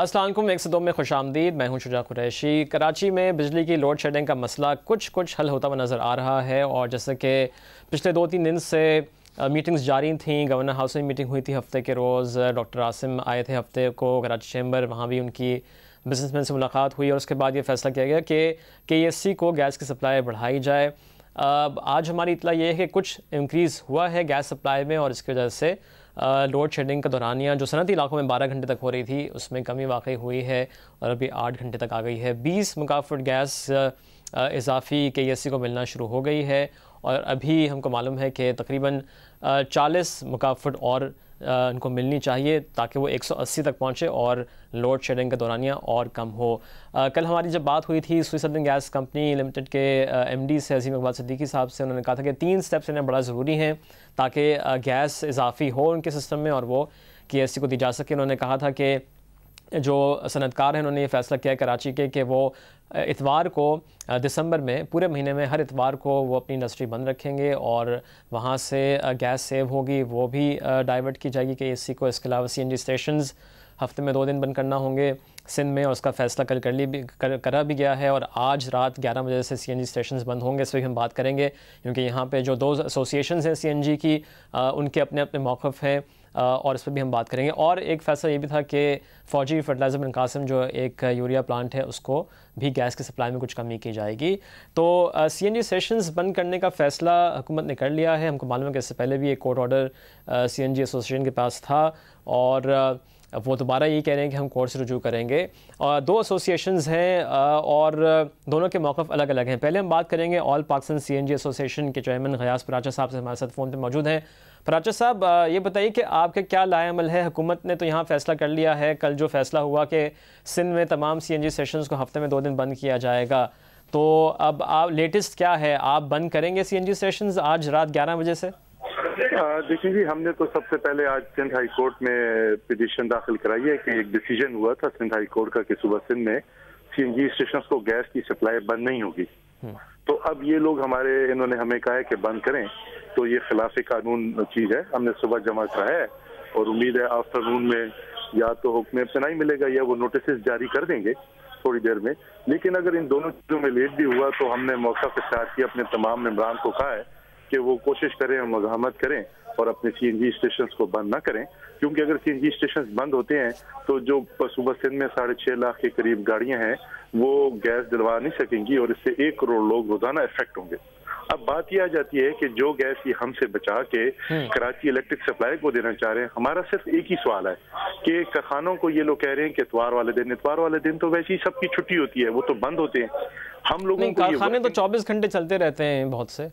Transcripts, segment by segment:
अस्सलाम वालेकुम, 102 में खुशामदीद। मैं हूं शुजा कुरैशी। कराची में बिजली की लोड शेडिंग का मसला कुछ हल होता हुआ नज़र आ रहा है और जैसे कि पिछले 2-3 दिन से मीटिंग्स जारी थी। गवर्नर हाउस में मीटिंग हुई थी हफ्ते के रोज़। डॉक्टर आसिम आए थे हफ्ते को कराची चैम्बर, वहाँ भी उनकी बिजनेसमैन से मुलाकात हुई और उसके बाद ये फैसला किया गया कि KESC को गैस की सप्लाई बढ़ाई जाए। आज हमारी इतला ये है कि कुछ इंक्रीज़ हुआ है गैस सप्लाई में और इसकी वजह से लोड शेडिंग का दौरानिया जो सनती इलाकों में 12 घंटे तक हो रही थी उसमें कमी वाकई हुई है और अभी 8 घंटे तक आ गई है। 20 मुकाफिर गैस इजाफ़ी KESC को मिलना शुरू हो गई है और अभी हमको मालूम है कि तकरीबन 40 मुकाफिर और उनको मिलनी चाहिए ताकि वो 180 तक पहुँचे और लोड शेडिंग का दौरानिया और कम हो। कल हमारी जब बात हुई थी Swiss urban gas company limited के MD से अजीम इकबाल सिद्दीकी साहब से, उन्होंने कहा था कि 3 स्टेप्स इन्हें बड़ा ज़रूरी हैं ताकि गैस इजाफ़ी हो उनके सिस्टम में और वो KESC को दी जा सके। उन्होंने कहा था कि जो सनतकार हैं उन्होंने ये फ़ैसला किया कराची के कि वो इतवार को दिसंबर में पूरे महीने में हर इतवार को वो अपनी इंडस्ट्री बंद रखेंगे और वहाँ से गैस सेव होगी, वो भी डाइवर्ट की जाएगी KESC को। इसके अलावा CNG स्टेशंस हफ्ते में 2 दिन बंद करना होंगे सिंध में और उसका फ़ैसला कल करा भी गया है और आज रात 11 बजे से CNG स्टेशंस बंद होंगे। इस पर हम बात करेंगे क्योंकि यहाँ पे जो 2 एसोसिएशंस हैं CNG की उनके अपने अपने मौक़िफ़ हैं और इस पर भी हम बात करेंगे। और एक फ़ैसला ये भी था कि फ़ौजी फर्टिलाइज़र बिन कासिम जो एक यूरिया प्लांट है उसको भी गैस की सप्लाई में कुछ कमी की जाएगी। तो CNG स्टेशंस बंद करने का फ़ैसला हुकूमत ने कर लिया है। हमको मालूम है कि इससे पहले भी एक कोर्ट ऑर्डर CNG एसोसिएशन के पास था और वो दोबारा यही कह रहे हैं कि हम कोर्ट से रुजू करेंगे। और 2 एसोसिएशंस हैं और दोनों के मौक़िफ़ अलग अलग हैं। पहले हम बात करेंगे ऑल पाकिस्तान CNG एसोसिएशन के चेयरमैन गयास पराचा साहब से हमारे साथ फ़ोन पे मौजूद हैं। पराचा साहब, ये बताइए कि आपके क्या लाएअमल है? हुकूमत ने तो यहाँ फ़ैसला कर लिया है, कल जो फ़ैसला हुआ कि सिंध में तमाम CNG स्टेशंस को हफ्ते में 2 दिन बंद किया जाएगा, तो अब आप लेटेस्ट क्या है, आप बंद करेंगे CNG स्टेशंस आज रात 11 बजे से? देखिए जी, हमने तो सबसे पहले आज सिंध हाई कोर्ट में पिटीशन दाखिल कराई है कि एक डिसीजन हुआ था सिंध हाई कोर्ट का कि सुबह सिंध में CNG स्टेशंस को गैस की सप्लाई बंद नहीं होगी। तो अब ये लोग इन्होंने हमें कहा है कि बंद करें, तो ये खिलाफ कानून चीज है। हमने सुबह जमा कराया है और उम्मीद है आफ्टरनून में या तो हुक्म इब्तनाई मिलेगा या वो नोटिस जारी कर देंगे थोड़ी देर में। लेकिन अगर इन दोनों चीजों में लेट भी हुआ तो हमने मौका इख्तियार किया, अपने तमाम मेंबरान को कहा है कि वो कोशिश करें और मज़ाहमत करें और अपने CNG स्टेशंस को बंद ना करें, क्योंकि अगर CNG स्टेशंस बंद होते हैं तो जो सुबह सिंध में 6.5 लाख के करीब गाड़ियां हैं वो गैस दिलवा नहीं सकेंगी और इससे 1 करोड़ लोग रोजाना इफेक्ट होंगे। अब बात यह आ जाती है कि जो गैस ये हमसे बचा के कराची इलेक्ट्रिक सप्लाई को देना चाह रहे हैं, हमारा सिर्फ एक ही सवाल है कि कारखानों को ये लोग कह रहे हैं कि इतवार वाले दिन तो वैसे ही सबकी छुट्टी होती है, वो तो बंद होते हैं। हम लोगों को कारखाने तो 24 घंटे चलते रहते हैं, बहुत से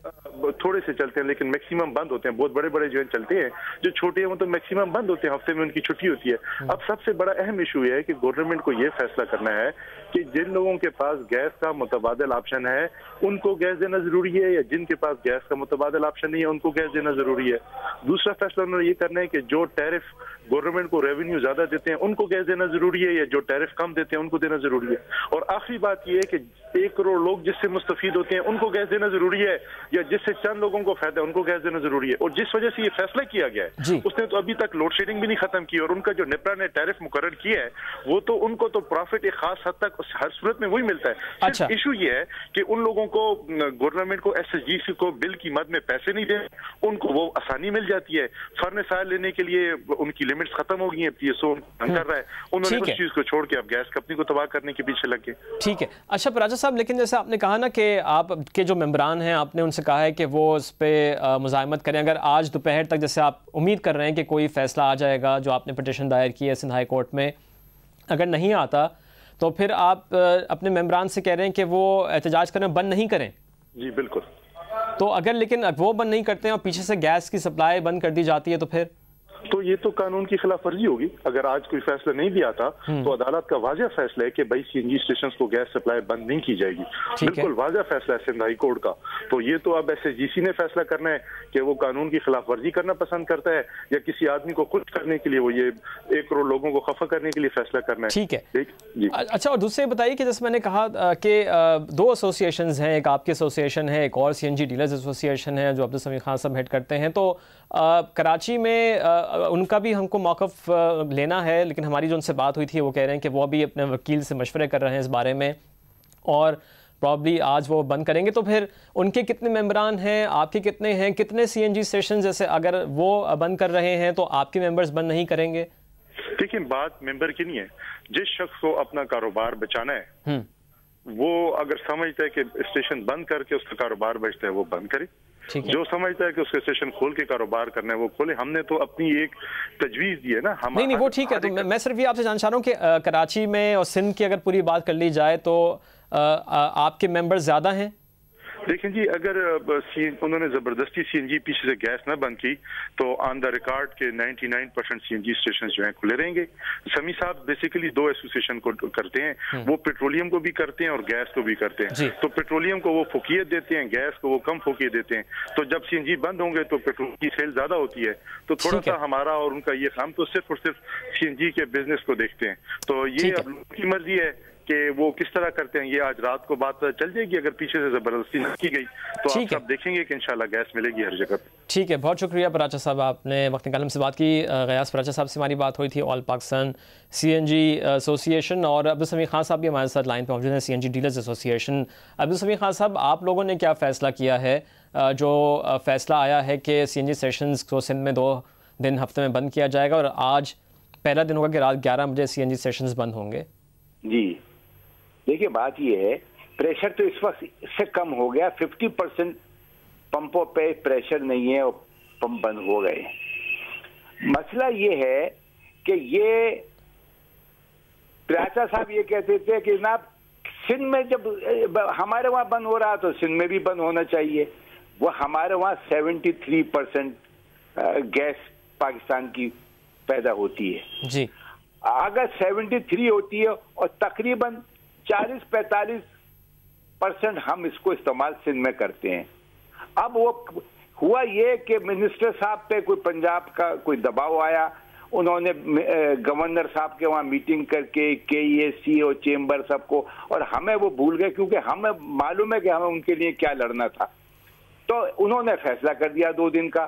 थोड़े से चलते हैं लेकिन मैक्सिमम बंद होते हैं। बहुत बड़े बड़े जो चलते हैं, जो छोटे हैं वो तो मैक्सिमम बंद होते हैं, हफ्ते में उनकी छुट्टी होती है। अब सबसे बड़ा अहम इशू ये है कि गवर्नमेंट को ये फैसला करना है कि जिन लोगों के पास गैस का मुतबादिल ऑप्शन है उनको गैस देना जरूरी है या जिनके पास गैस का मुतबादिल ऑप्शन नहीं है उनको गैस देना जरूरी है। दूसरा फैसला उन्होंने ये करना है कि जो टैरिफ गवर्नमेंट को रेवेन्यू ज्यादा देते हैं उनको गैस देना जरूरी है या जो टैरिफ कम देते हैं उनको देना जरूरी है। और आखिरी बात यह है कि 1 करोड़ लोग जिससे मुस्तफीद होते हैं उनको गैस देना जरूरी है या जिससे चंद लोगों को फायदा है उनको गैस देना जरूरी है। और जिस वजह से ये फैसला किया गया है उसने तो अभी तक लोड शेडिंग भी नहीं खत्म की और उनका जो निपरा ने टैरिफ मुकर्रर किया है वो तो उनको तो प्रॉफिट एक खास हद तक हर सूरत में वही मिलता है। अच्छा, इशू ये है कि उन लोगों को गवर्नमेंट को SSGC को बिल की मद में पैसे नहीं दे, उनको वो आसानी मिल जाती है। फर्नेस ऑयल लेने के लिए उनकी लिमिट्स खत्म हो गई है, PSO कर रहा है, उन्होंने उस चीज को छोड़ के अब गैस कंपनी को तबाह करने के पीछे लग गए। ठीक है। अच्छा पराचा साहब, लेकिन जैसे आपने कहा ना कि आपके जो मेंबरान हैं आपने उनसे कहा है कि वो इस पर मुज़ाहमत करें। अगर आज दोपहर तक जैसे आप उम्मीद कर रहे हैं कि कोई फैसला आ जाएगा जो आपने पिटीशन दायर की है सिंध हाई कोर्ट में, अगर नहीं आता तो फिर आप अपने मेंबरान से कह रहे हैं कि वो एहतजाज करें, बंद नहीं करें? जी बिल्कुल। तो अगर लेकिन वो बंद नहीं करते हैं और पीछे से गैस की सप्लाई बंद कर दी जाती है तो फिर तो ये तो कानून की खिलाफ वर्जी होगी। अगर आज कोई फैसला नहीं भी आता तो अदालत का वाज़ेह फैसला है कि भाई CNG स्टेशंस को गैस सप्लाई बंद नहीं की जाएगी। बिल्कुल वाज़ेह फैसला है सिंध हाई कोर्ट का। तो ये तो अब SSGC ने फैसला करना है कि वो कानून की खिलाफ वर्जी करना पसंद करता है या किसी आदमी को खुश करने के लिए, वो ये 1 करोड़ लोगों को खफा करने के लिए फैसला करना है। ठीक है। अच्छा, और दूसरे बताइए कि जैसे मैंने कहा कि 2 एसोसिएशन हैं, एक आपकी एसोसिएशन है, एक और CNG डीलर्स एसोसिएशन है जो अब्दुल समीर खान साहब हेड करते हैं। तो कराची में उनका भी हमको मौक़िफ़ लेना है, लेकिन हमारी जो उनसे बात हुई थी वो कह रहे हैं कि वो भी अपने वकील से मशवरे कर रहे हैं इस बारे में और प्रॉब्ली आज वो बंद करेंगे। तो फिर उनके कितने मेंबरान हैं, आपके कितने हैं, कितने CNG स्टेशन, जैसे अगर वो बंद कर रहे हैं तो आपके मेंबर्स बंद नहीं करेंगे? देखिए, बात मेंबर की नहीं है। जिस शख्स को अपना कारोबार बचाना है वो अगर समझता है कि स्टेशन बंद करके उसका कारोबार बचता है वो बंद करे, जो समझता है कि उसके स्टेशन खोल के कारोबार करना है वो खोले। हमने तो अपनी एक तजवीज दी है ना। हम नहीं वो ठीक है। तो मैं सिर्फ ये आपसे जानना चाह रहा हूँ कि कराची में और सिंध की अगर पूरी बात कर ली जाए तो आपके मेंबर ज़्यादा हैं? देखें जी, अगर उन्होंने जबरदस्ती CNG पीछे से गैस न बंद की तो ऑन द रिकॉर्ड के 99% CNG स्टेशन जो हैं खुले रहेंगे। समी साहब बेसिकली दो एसोसिएशन को करते हैं, वो पेट्रोलियम को भी करते हैं और गैस को भी करते हैं। तो पेट्रोलियम को वो फोकियत देते हैं, गैस को वो कम फोकियत देते हैं। तो जब CNG बंद होंगे तो पेट्रोल की सेल ज्यादा होती है, तो थोड़ा सा हमारा और उनका ये काम तो सिर्फ और सिर्फ CNG के बिजनेस को देखते हैं। तो ये अब लोगों की मर्जी है कि वो किस तरह करते हैं। ये आज रात को बात चल जाएगी, अगर पीछे से जबरदस्ती न की गई तो आप सब देखेंगे कि इंशाल्लाह गैस मिलेगी हर जगह पे। ठीक है, बहुत शुक्रिया पराचा साहब, आपने वक्त निकालने से बात की। गयास पराचा साहब से हमारी बात हुई थी ऑल पाकिस्तान CNG एसोसिएशन, और अब्दुल समीर खान साहब भी हमारे साथ लाइन पर मौजूद हैं, CNG dealers association. Abdul Sameer Khan साहब, आप लोगों ने क्या फ़ैसला किया है? जो फ़ैसला आया है कि CNG स्टेशंस को सिंध में 2 दिन हफ्ते में बंद किया जाएगा और आज पहला दिन होगा कि रात 11 बजे CNG स्टेशंस बंद होंगे। जी देखिए, बात ये है, प्रेशर तो इस वक्त इससे कम हो गया। 50% पंपों पे प्रेशर नहीं है और पंप बंद हो गए। मसला ये है कि ये पराचा साहब ये कहते थे कि जनाब सिंध में जब हमारे वहां बंद हो रहा तो सिंध में भी बंद होना चाहिए। वो हमारे वहां 73% गैस पाकिस्तान की पैदा होती है जी। अगर 73 होती है और तकरीबन 40-45% हम इसको इस्तेमाल सिंध में करते हैं। अब वो हुआ ये कि मिनिस्टर साहब पे कोई पंजाब का कोई दबाव आया, उन्होंने गवर्नर साहब के वहां मीटिंग करके KESC और चेंबर सबको, और हमें वो भूल गए क्योंकि हमें मालूम है कि हमें उनके लिए क्या लड़ना था। तो उन्होंने फैसला कर दिया 2 दिन का।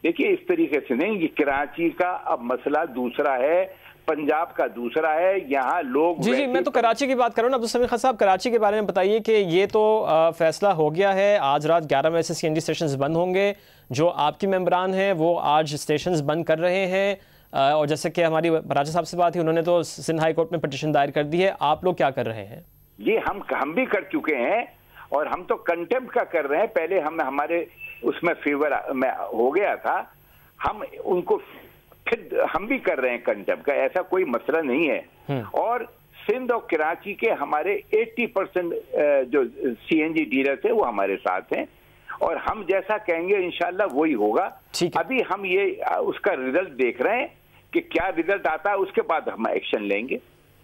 देखिए, इस तरीके से नहीं, ये कराची का अब मसला दूसरा है, पंजाब का दूसरा है। यहाँ लोग जी मैं तो कराची की बात कर रहा हूँ ना। अब्दुल समीर खान साहब, कराची के बारे में बताइए कि ये तो फैसला हो गया है, आज रात 11 बजे से CNG स्टेशंस बंद होंगे। जो आपकी मेंबरान हैं वो आज स्टेशंस बंद कर रहे हैं, और जैसे कि हमारी पराचा साहब से बात हुई, उन्होंने तो सिंध हाई कोर्ट में पिटीशन दायर कर दी है। आप लोग क्या कर रहे हैं? ये हम भी कर चुके हैं और हम तो कंटेम्प्ट का कर रहे हैं। पहले हम हमारे उसमें फेवर में हो गया था, हम उनको फिर हम भी कर रहे हैं कंटेम्प्ट का, ऐसा कोई मसला नहीं है। और सिंध और कराची के हमारे 80% जो CNG डीलर थे वो हमारे साथ हैं, और हम जैसा कहेंगे इंशाल्लाह वही होगा। अभी हम ये उसका रिजल्ट देख रहे हैं कि क्या रिजल्ट आता है, उसके बाद हम एक्शन लेंगे।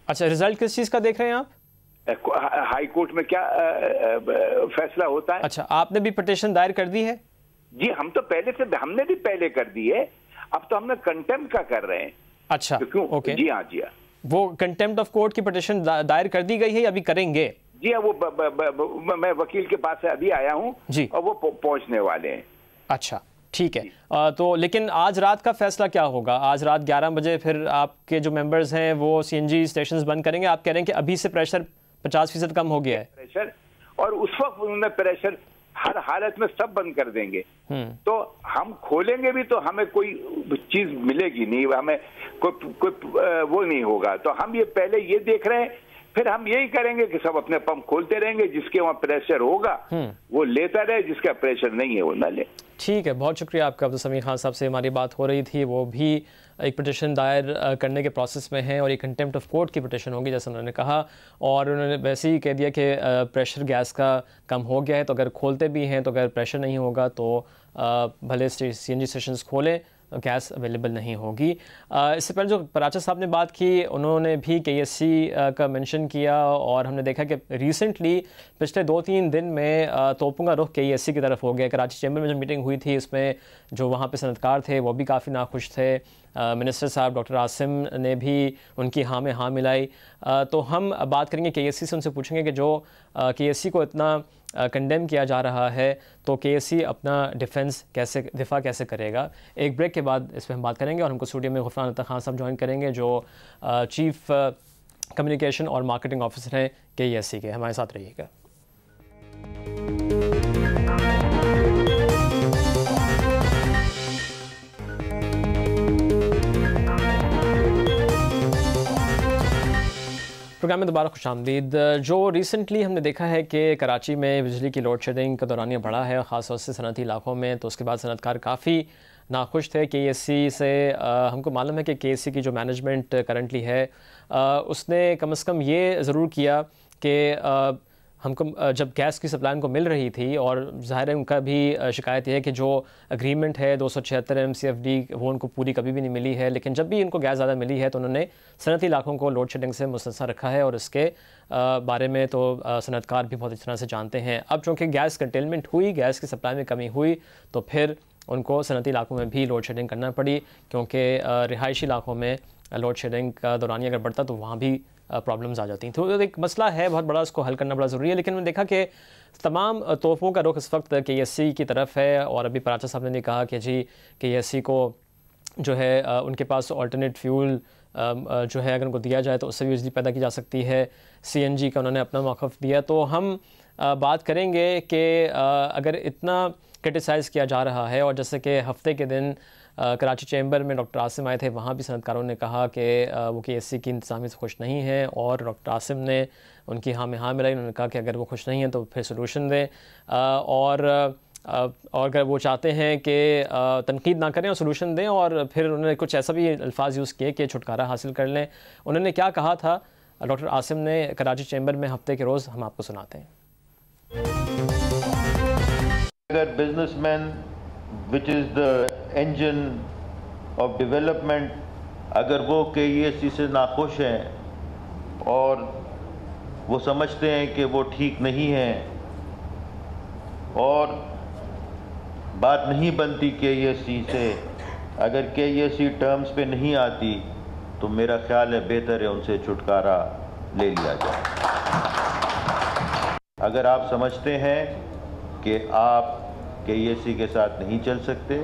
अच्छा, रिजल्ट किस चीज का देख रहे हैं आप? हाई कोर्ट में क्या फैसला होता है। अच्छा, आपने भी पिटीशन दायर कर दी है? जी, हम तो पहले से, हमने भी पहले कर दी है, अब तो हमने कंटेम्प्ट का कर रहे हैं। अच्छा, तो क्यों? ओके। जी हाँ, जी हाँ। वो कंटेम्प्ट ऑफ कोर्ट की पिटीशन दायर कर दी गई है या अभी करेंगे? जी हाँ, वो मैं वकील के पास से अभी आया हूँ जी, और वो पहुंचने वाले हैं। अच्छा, ठीक है। तो लेकिन आज रात का फैसला क्या होगा? आज रात 11 बजे फिर आपके जो मेंबर्स हैं वो CNG स्टेशंस बंद करेंगे। आप कह रहे हैं कि अभी से प्रेशर 50% कम हो गया है प्रेशर, और उस वक्त उन्होंने प्रेशर हर हालत में सब बंद कर देंगे। तो हम खोलेंगे भी तो हमें कोई चीज मिलेगी नहीं, हमें कोई वो नहीं होगा। तो हम ये पहले ये देख रहे हैं, फिर हम यही करेंगे कि सब अपने पंप खोलते रहेंगे, जिसके वहां प्रेशर होगा वो लेता रहे, जिसका प्रेशर नहीं है वो ना ले। ठीक है, बहुत शुक्रिया आपका। अब्दुल समीर खान साहब से हमारी बात हो रही थी, वो भी एक पिटीशन दायर करने के प्रोसेस में हैं और एक कंटेम्प्ट ऑफ कोर्ट की पिटीशन होगी जैसे उन्होंने कहा, और उन्होंने वैसे ही कह दिया कि प्रेशर गैस का कम हो गया है, तो अगर खोलते भी हैं तो अगर प्रेशर नहीं होगा तो भले CNG स्टेशंस खोलें, गैस अवेलेबल नहीं होगी। इससे पहले जो पराचा साहब ने बात की, उन्होंने भी KESC का मेंशन किया, और हमने देखा कि रिसेंटली पिछले 2-3 दिन में तोपों का रुख KESC की तरफ हो गया। कराची चैम्बर में जो मीटिंग हुई थी इसमें जो वहाँ पे सनतकार थे वो भी काफ़ी नाखुश थे। मिनिस्टर साहब डॉक्टर आसिम ने भी उनकी हाँ में हाँ मिलाई। तो हम बात करेंगे KESC से, उनसे पूछेंगे कि जो KSC को इतना कंडेम किया जा रहा है तो KSC अपना दिफा कैसे करेगा। एक ब्रेक के बाद इस पर हम बात करेंगे और हमको स्टूडियो में गुफरान अता खान साहब ज्वाइन करेंगे जो चीफ कम्युनिकेशन और मार्केटिंग ऑफिसर हैं KSC के। हमारे साथ रहिएगा। प्रोग्राम में दोबारा खुशामदीद। जो रिसेंटली हमने देखा है कि कराची में बिजली की लोड शेडिंग का दौरानिया बढ़ा है, ख़ास तौर से सनती इलाकों में, तो उसके बाद सनतकार काफ़ी नाखुश थे KSC से। हमको मालूम है कि KSC की जो मैनेजमेंट करंटली है उसने कम से कम ये ज़रूर किया कि हमको जब गैस की सप्लाई उनको मिल रही थी, और ज़ाहिर है उनका भी शिकायत यह है कि जो एग्रीमेंट है 276 MCFD वो उनको पूरी कभी भी नहीं मिली है, लेकिन जब भी इनको गैस ज़्यादा मिली है तो उन्होंने सनती इलाकों को लोड शेडिंग से मुस्तस्ना रखा है, और इसके बारे में तो सनतकार भी बहुत अच्छी तरह से जानते हैं। अब चूँकि गैस कंटेनमेंट हुई, गैस की सप्लाई में कमी हुई, तो फिर उनको सनती इलाकों में भी लोड शेडिंग करना पड़ी, क्योंकि रिहायशी इलाकों में लोड शेडिंग का दौरानिया अगर बढ़ता तो वहाँ भी प्रॉब्लम्स आ जाती हैं। तो एक मसला है बहुत बड़ा, इसको हल करना बड़ा ज़रूरी है। लेकिन मैंने देखा कि तमाम तोहफ़ों का रुख इस वक्त KSC की तरफ है, और अभी पराचा साहब ने कहा कि जी KSC को जो है उनके पास अल्टरनेट फ्यूल जो है अगर उनको दिया जाए तो उससे भी बिजली पैदा की जा सकती है। CNG का उन्होंने अपना मौक़िफ़ दिया। तो हम बात करेंगे कि अगर इतना क्रिटिसाइज़ किया जा रहा है, और जैसे कि हफ़्ते के दिन कराची चैम्बर में डॉक्टर आसिम आए थे, वहाँ भी सनतकारों ने कहा कि वो KSC की इंतज़ामी से खुश नहीं हैं, और डॉक्टर आसिम ने उनकी हाँ में हाँ मिलाई। उन्होंने कहा कि अगर वो खुश नहीं हैं तो फिर सलूशन दें, और अगर वो चाहते हैं कि तनकीद ना करें और सलूशन दें, और फिर उन्होंने कुछ ऐसा भी अल्फाज यूज़ किए कि छुटकारा हासिल कर लें। उन्होंने क्या कहा था डॉक्टर आसिम ने कराची चैम्बर में हफ्ते के रोज़, हम आपको सुनाते हैं। अगर businessman which is the engine of development, अगर वो KSC से नाखुश हैं और वो समझते हैं कि वो ठीक नहीं हैं और बात नहीं बनती KSC से, अगर KSC टर्म्स पे नहीं आती तो मेरा ख्याल है बेहतर है उनसे छुटकारा ले लिया जाए। अगर आप समझते हैं कि आप KSC के साथ नहीं चल सकते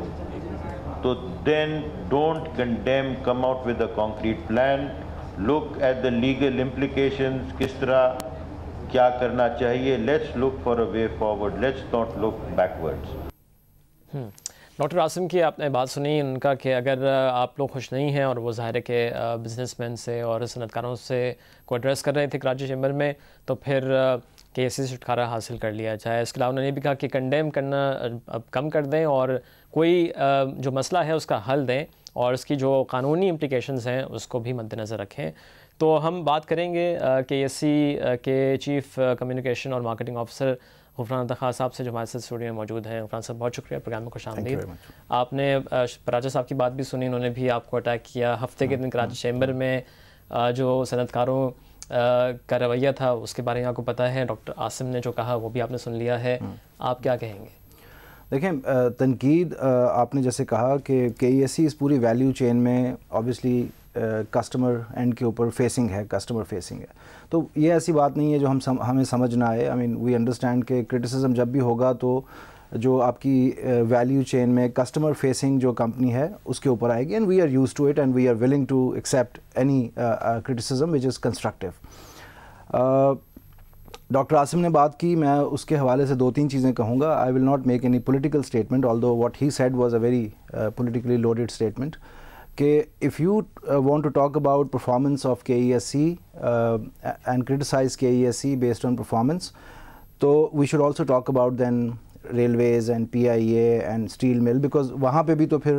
तो then don't condemn, come out with a concrete plan, look at the legal implications, किस तरह क्या करना चाहिए, let's look for a way forward, let's not look backwards। Doctor Asim की आपने बात सुनी उनका कि अगर आप लोग खुश नहीं हैं, और वो ज़ाहिर है कि बिजनेसमैन से और सनतकारों से को एड्रेस कर रहे थे कराची चैम्बर में, तो फिर KSC से छुटकारा हासिल कर लिया जाए। इसके अलावा उन्होंने भी कहा कि कंडेम करना अब कम कर दें और कोई जो मसला है उसका हल दें, और उसकी जो कानूनी इम्प्लिकेशंस हैं उसको भी मद्देनज़र रखें। तो हम बात करेंगे KSC के चीफ कम्युनिकेशन और मार्केटिंग ऑफिसर गुफरान अता खान साहब से, जो हमारे साथ स्टूडियो में मौजूद हैं। गुफरान साहब बहुत शुक्रिया, प्रोग्राम में खुशामदीद। आपने पराचा साहब की बात भी सुनी, उन्होंने भी आपको अटैक किया। हफ्ते के दिन कराची चैम्बर में जो सनतकारों का रवैया था उसके बारे में आपको पता है, डॉक्टर आसिम ने जो कहा वो भी आपने सुन लिया है। आप क्या कहेंगे? देखें, तनकीद आपने जैसे कहा कि KSC इस पूरी वैल्यू चेन में ऑब्वियसली कस्टमर एंड के ऊपर फेसिंग है, कस्टमर फेसिंग है, तो ये ऐसी बात नहीं है जो हमें समझ ना आए। आई मीन वी अंडरस्टैंड कि क्रिटिसिज्म जब भी होगा तो जो आपकी वैल्यू चेन में कस्टमर फेसिंग जो कंपनी है उसके ऊपर आएगी, and we are used to it and we are willing to accept any criticism which is constructive. Doctor Asim ने बात की, मैं उसके हवाले से दो तीन चीज़ें कहूँगा। I will not make any political statement, although what he said was a very politically loaded statement, कि if you want to talk about performance of KESC and criticize KESC based on performance, तो we should also talk about then railways and PIA and steel mill, because वहाँ पे भी तो फिर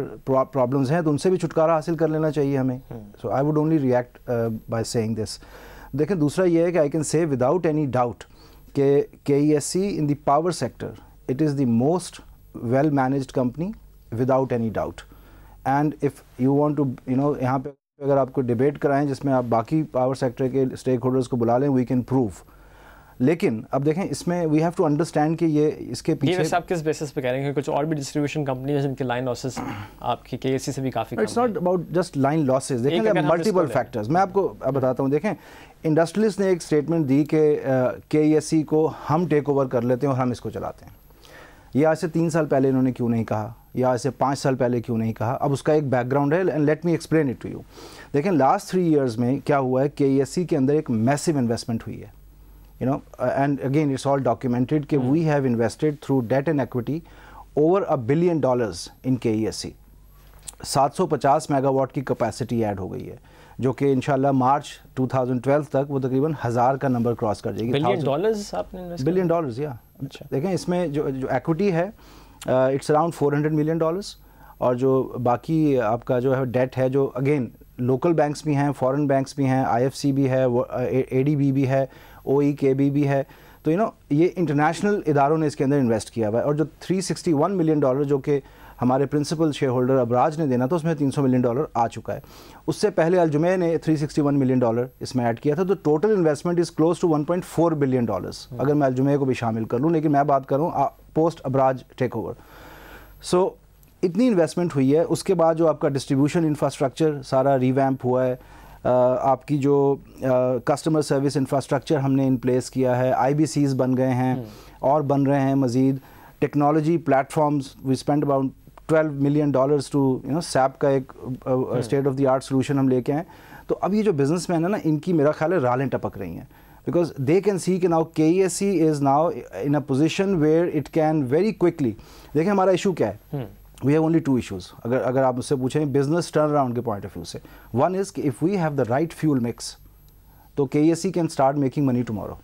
problems हैं, तो उनसे भी छुटकारा हासिल कर लेना चाहिए हमें। So I would only react by saying this. देखें, दूसरा ये है कि I can say without any doubt कि KESC in the power sector, it is the most well managed company without any doubt. And if you want to, you know, यहाँ पे अगर आपको डिबेट कराएं जिसमें आप बाकी पावर सेक्टर के स्टेक होल्डर्स को बुला लें, we can prove लेकिन अब देखें इसमें वी हैव टू अंडरस्टैंड कि ये इसके पीछे वैसे आप किस बेसिस पे कह रहे हैं कि कुछ और भी डिस्ट्रीब्यूशन कंपनी है जिनके लाइन लॉसेस आपकी केएससी से भी काफ़ी कम है? It's not about just line losses, देखें मल्टीपल फैक्टर्स। मैं आपको बताता हूँ। देखें इंडस्ट्रियलिस्ट ने एक स्टेटमेंट दी कि केएससी को हम टेक ओवर कर लेते हैं और हम इसको चलाते हैं। ये आज से 3 साल पहले इन्होंने क्यों नहीं कहा, या आज से 5 साल पहले क्यों नहीं कहा? अब उसका एक बैकग्राउंड है and let me explain it to you. देखें लास्ट 3 इयर्स में क्या हुआ है, केएससी के अंदर एक मैसिव इन्वेस्टमेंट हुई है, you know, and again it's all documented कि we have invested through debt and equity over $1 billion in KESC। 750 megawatt की कैपेसिटी ऐड हो गई है, जो कि इंशाल्लाह मार्च 2012 तक वो तकरीबन 1000 का नंबर क्रॉस कर जाएगी। $1 billion आपने इन्वेस्ट $1 billion या अच्छा। देखें इसमें जो एक्विटी है इट्स अराउंड $400 million, और जो बाकी आपका जो है डेट है, जो अगेन लोकल बैंक्स भी हैं, फॉरेन बैंक्स भी हैं, IFC भी है, ADB भी है, OEKB भी है। तो ये इंटरनेशनल इदारों ने इसके अंदर इन्वेस्ट किया हुआ है। और जो $361 million जो कि हमारे प्रिंसिपल शेयर होल्डर अबराज ने देना था, उसमें $300 million आ चुका है। उससे पहले अल-जुमैह ने $361 million इसमें ऐड किया था। तो total investment is close to $1.4 billion अगर मैं अल-जुमैह को भी शामिल कर लूँ, लेकिन मैं बात करूँ पोस्ट अबराज टेक ओवर। सो इतनी इन्वेस्टमेंट हुई है। उसके बाद जो आपका डिस्ट्रीब्यूशन इंफ्रास्ट्रक्चर सारा रिवैम्प हुआ है, आपकी जो कस्टमर सर्विस इंफ्रास्ट्रक्चर हमने इन प्लेस किया है, IBCs बन गए हैं और बन रहे हैं मज़ीद। Technology platforms we spend about $12 million to SAP का एक state of the art solution हम लेके आए। तो अब ये जो बिजनेसमैन है ना, इनकी मेरा ख्याल है रालें टपक रही हैं, बिकॉज दे कैन सी कि now KESC is now in a position where it can very quickly. देखिए हमारा इशू क्या है, वी हैव ओनली 2 issues। अगर आप मुझसे पूछें बिजनेस टर्न अराउंड के पॉइंट ऑफ व्यू से, वन इज़ कि if we have the right fuel mix तो KESC can start making money tomorrow.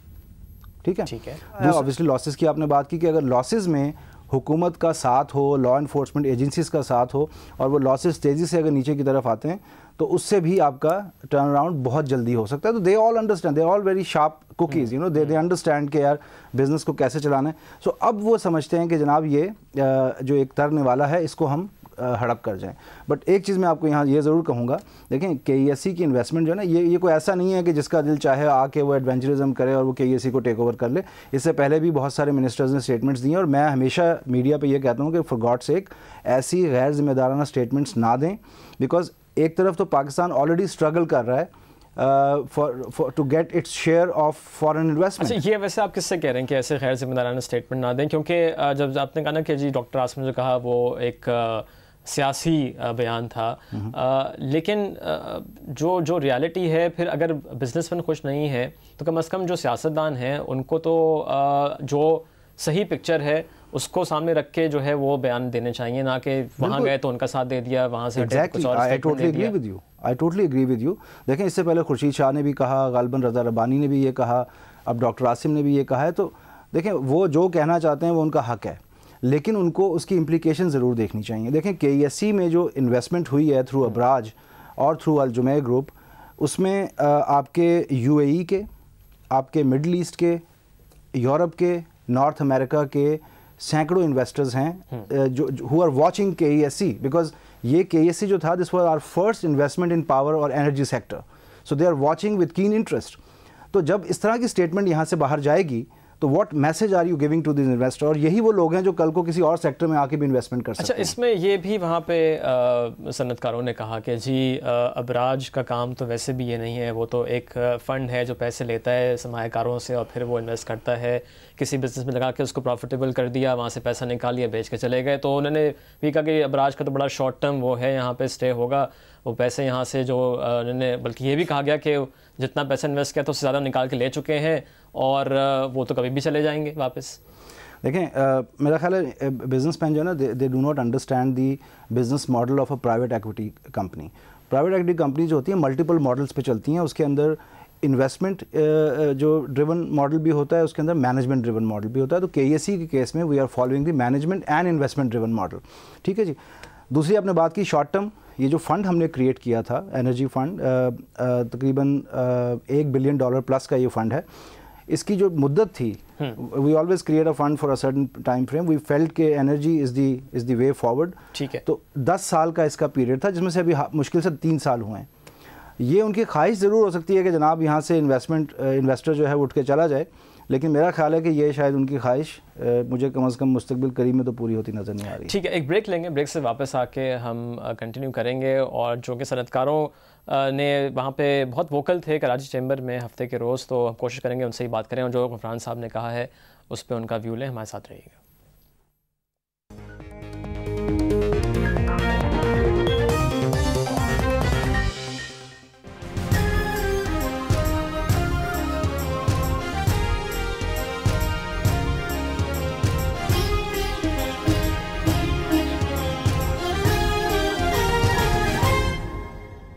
ठीक है। ऑब्वियसली लॉसेस की आपने बात की कि अगर लॉसेस में हुकूमत का साथ हो, लॉ इन्फोर्समेंट एजेंसीज का साथ हो, और वो लॉसेस तेज़ी से अगर नीचे की तरफ आते हैं, तो उससे भी आपका टर्न अराउंड बहुत जल्दी हो सकता है। तो they all understand, they all very sharp cookies, they understand कि यार बिज़नेस को कैसे चलाना है। सो अब वो समझते हैं कि जनाब ये जो एक तरने वाला है, इसको हम हड़प कर जाएं। बट एक चीज़ मैं आपको यहाँ ये ज़रूर कहूँगा, देखें KESC की इन्वेस्टमेंट जो है ना, ये कोई ऐसा नहीं है कि जिसका दिल चाहे आके वो एडवेंचरिज्म करे और वो KESC को टेक ओवर कर ले। इससे पहले भी बहुत सारे मिनिस्टर्स ने स्टेटमेंट्स दिए, और मैं हमेशा मीडिया पे ये कहता हूँ कि फॉर गॉड सेक ऐसी गैर जिम्मेदाराना स्टेटमेंट्स ना दें, बिकॉज एक तरफ तो पाकिस्तान ऑलरेडी स्ट्रगल कर रहा है to get its share of foreign investment. अच्छा, ये वैसे आप किससे कह रहे हैं कि ऐसे गैर जिम्मेदाराना स्टेटमेंट ना दें? क्योंकि जब आपने कहा ना कि जी डॉक्टर आसिम ने जो कहा वो एक सियासी बयान था, लेकिन जो रियलिटी है, फिर अगर बिजनेसमैन खुश नहीं है तो कम से कम जो सियासतदान हैं उनको तो जो सही पिक्चर है उसको सामने रख के जो है वो बयान देने चाहिए, ना कि वहाँ गए तो उनका साथ दे दिया, वहाँ से कुछ और स्टेटमेंट दे दिया। I totally agree with you. देखें इससे पहले खुर्शीद शाह ने भी कहा, गालिबन रज़ा रब्बानी ने भी ये कहा, अब डॉक्टर आसिम ने भी ये कहा है। तो देखें वो जो कहना चाहते हैं वो उनका हक है, लेकिन उनको उसकी इम्प्लीकेशन ज़रूर देखनी चाहिए। देखें KESC में जो इन्वेस्टमेंट हुई है थ्रू अबराज और थ्रू अल-जुमैह ग्रुप, उसमें आपके UAE के, आपके मिडल ईस्ट के, यूरोप के, नॉर्थ अमेरिका के सैकड़ों इन्वेस्टर्स हैं जो who are watching KESC, because ये KESC जो था, this was our first investment in power और energy sector, so they are watching with keen interest. तो जब इस तरह की स्टेटमेंट यहाँ से बाहर जाएगी तो what message are you giving to this investor? और यही वो लोग हैं जो कल को किसी और सेक्टर में आके भी इन्वेस्टमेंट कर सकते हैं। अच्छा, इसमें ये भी वहाँ पे सनतकारों ने कहा कि जी अबराज का काम तो वैसे भी ये नहीं है, वो तो एक फ़ंड है जो पैसे लेता है सरमायाकारों से और फिर वो इन्वेस्ट करता है, किसी बिजनेस में लगा के उसको प्रॉफिटेबल कर दिया, वहाँ से पैसा निकाल लिया, बेच के चले गए। तो उन्होंने भी कहा कि अबराज का तो बड़ा शॉर्ट टर्म वो है, यहाँ पे स्टे होगा, वो पैसे यहाँ से जो उन्होंने, बल्कि ये भी कहा गया कि जितना पैसा इन्वेस्ट किया तो उससे ज़्यादा निकाल के ले चुके हैं और वो तो कभी भी चले जाएंगे वापस। देखें मेरा ख्याल है बिजनेसमैन जो है ना, they do not understand the business model of a private equity company. Private equity company जो होती है मल्टीपल मॉडल्स पे चलती हैं, उसके अंदर इन्वेस्टमेंट जो ड्रिवन मॉडल भी होता है, उसके अंदर मैनेजमेंट ड्रिवन मॉडल भी होता है। तो KESC के केस में we are following the management and investment driven model. ठीक है जी। दूसरी आपने बात की शॉर्ट टर्म, ये जो फ़ंड हमने क्रिएट किया था एनर्जी फ़ंड, तकरीबन $1 बिलियन प्लस का ये फ़ंड है। इसकी जो मुद्दत थी, we always create a fund for a certain time frame, we felt के energy is the way forward. ठीक है। तो 10 साल का इसका पीरियड था, जिसमें से अभी मुश्किल से 3 साल हुए हैं। ये उनकी ख्वाहिश ज़रूर हो सकती है कि जनाब यहाँ से इन्वेस्टर जो है वो उठ के चला जाए, लेकिन मेरा ख्याल है कि ये शायद उनकी ख्वाहिश मुझे कम से कम मुस्तकबिल करीब में तो पूरी होती नज़र नहीं आ रही। ठीक है, एक ब्रेक लेंगे, ब्रेक से वापस आके हम कंटिन्यू करेंगे। और जो कि सनतकारों ने वहाँ पे बहुत वोकल थे कराची चैम्बर में हफ्ते के रोज़, तो कोशिश करेंगे उनसे ही बात करें और जो गफरान साहब ने कहा है उस पर उनका व्यू लें। हमारे साथ रहिएगा।